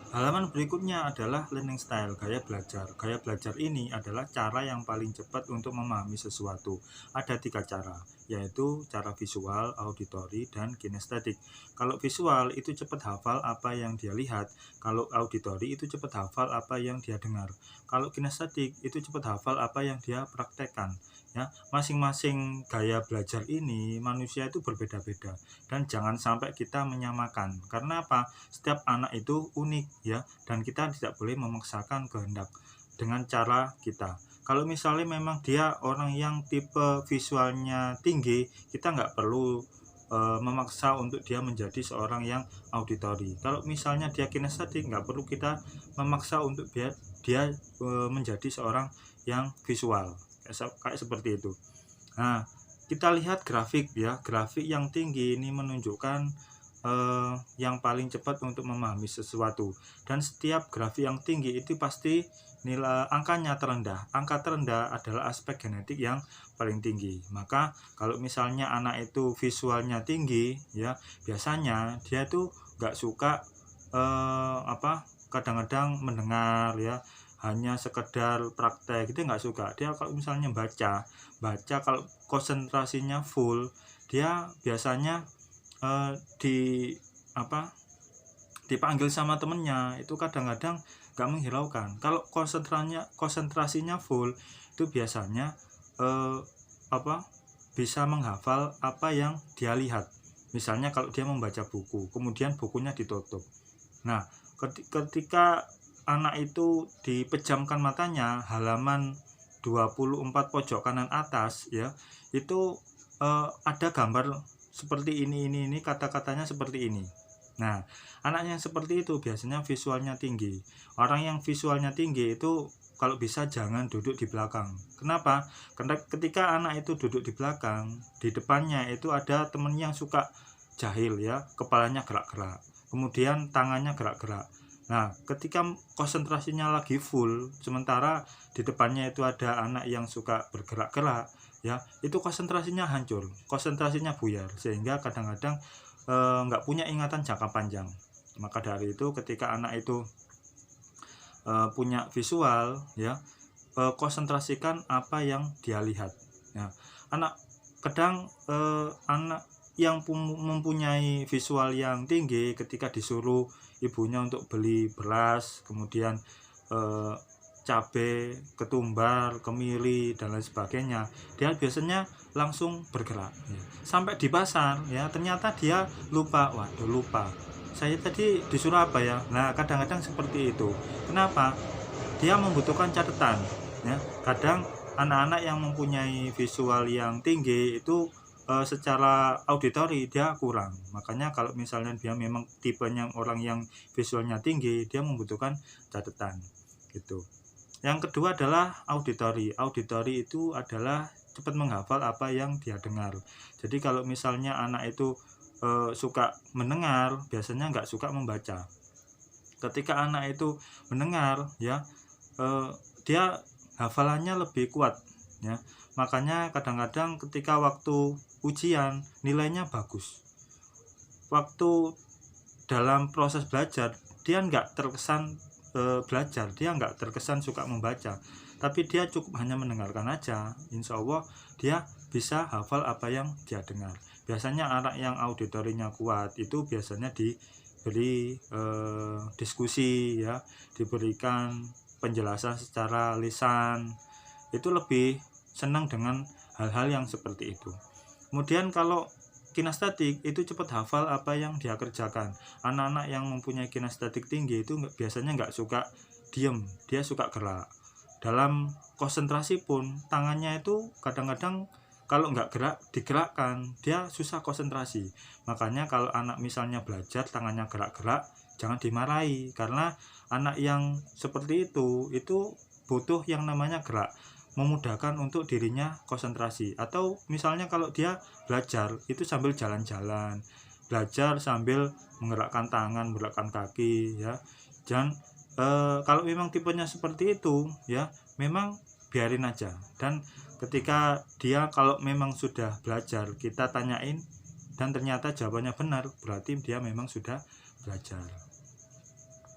Halaman berikutnya adalah learning style, gaya belajar. Gaya belajar ini adalah cara yang paling cepat untuk memahami sesuatu. Ada 3 cara, yaitu cara visual, auditori, dan kinestetik. Kalau visual itu cepat hafal apa yang dia lihat, kalau auditori itu cepat hafal apa yang dia dengar, kalau kinestetik itu cepat hafal apa yang dia praktekkan. Ya, masing-masing gaya belajar ini manusia itu berbeda-beda dan jangan sampai kita menyamakan. Karena apa? Setiap anak itu unik ya, dan kita tidak boleh memaksakan kehendak dengan cara kita. Kalau misalnya memang dia orang yang tipe visualnya tinggi, kita nggak perlu memaksa untuk dia menjadi seorang yang auditori. Kalau misalnya dia kinestetik, nggak perlu kita memaksa untuk dia menjadi seorang yang visual, kayak seperti itu. Nah, kita lihat grafik ya, grafik yang tinggi ini menunjukkan yang paling cepat untuk memahami sesuatu, dan setiap grafik yang tinggi itu pasti nilai angkanya terendah. Angka terendah adalah aspek genetik yang paling tinggi. Maka kalau misalnya anak itu visualnya tinggi ya, biasanya dia tuh nggak suka kadang-kadang mendengar ya, hanya sekedar praktek itu nggak suka. Dia kalau misalnya baca kalau konsentrasinya full, dia biasanya di apa dipanggil sama temennya itu kadang-kadang nggak menghiraukan. Kalau konsentrasinya full, itu biasanya eh, apa bisa menghafal apa yang dia lihat. Misalnya kalau dia membaca buku, kemudian bukunya ditutup. Nah, ketika anak itu dipejamkan matanya, halaman 24 pojok kanan atas ya, itu ada gambar seperti ini kata-katanya seperti ini. Nah, anak yang seperti itu biasanya visualnya tinggi. Orang yang visualnya tinggi itu kalau bisa jangan duduk di belakang. Kenapa? Karena ketika anak itu duduk di belakang, di depannya itu ada temen yang suka jahil ya, kepalanya gerak-gerak, kemudian tangannya gerak-gerak. Nah, ketika konsentrasinya lagi full, sementara di depannya itu ada anak yang suka bergerak-gerak, ya, itu konsentrasinya hancur, konsentrasinya buyar, sehingga kadang-kadang nggak punya ingatan jangka panjang. Maka dari itu ketika anak itu punya visual ya, konsentrasikan apa yang dia lihat ya. Anak kadang anak yang mempunyai visual yang tinggi, ketika disuruh ibunya untuk beli beras, kemudian cabai, ketumbar, kemiri dan lain sebagainya, dia biasanya langsung bergerak ya. Sampai di pasar ya, ternyata dia lupa, waduh lupa saya tadi disuruh apa ya. Nah, kadang-kadang seperti itu. Kenapa? Dia membutuhkan catatan ya. Kadang anak-anak yang mempunyai visual yang tinggi itu secara auditori dia kurang. Makanya kalau misalnya dia memang tipenya orang yang visualnya tinggi, dia membutuhkan catatan gitu. Yang kedua adalah auditori. Auditori itu adalah cepat menghafal apa yang dia dengar. Jadi kalau misalnya anak itu suka mendengar, biasanya nggak suka membaca. Ketika anak itu mendengar ya, dia hafalannya lebih kuat ya. Makanya kadang-kadang ketika waktu ujian nilainya bagus. Waktu dalam proses belajar dia nggak terkesan belajar, dia nggak terkesan suka membaca, tapi dia cukup hanya mendengarkan aja, insya Allah dia bisa hafal apa yang dia dengar. Biasanya anak yang auditorinya kuat itu biasanya diberi diskusi ya, diberikan penjelasan secara lisan, itu lebih senang dengan hal-hal yang seperti itu. Kemudian kalau kinestetik itu cepat hafal apa yang dia kerjakan. Anak-anak yang mempunyai kinestetik tinggi itu biasanya nggak suka diem, dia suka gerak. Dalam konsentrasi pun tangannya itu kadang-kadang kalau nggak gerak digerakkan, dia susah konsentrasi. Makanya kalau anak misalnya belajar tangannya gerak-gerak, jangan dimarahi, karena anak yang seperti itu butuh yang namanya gerak, memudahkan untuk dirinya konsentrasi. Atau misalnya kalau dia belajar itu sambil jalan-jalan, belajar sambil menggerakkan tangan, menggerakkan kaki ya. Jangan kalau memang tipenya seperti itu ya, memang biarin aja. Dan ketika dia kalau memang sudah belajar, kita tanyain dan ternyata jawabannya benar, berarti dia memang sudah belajar.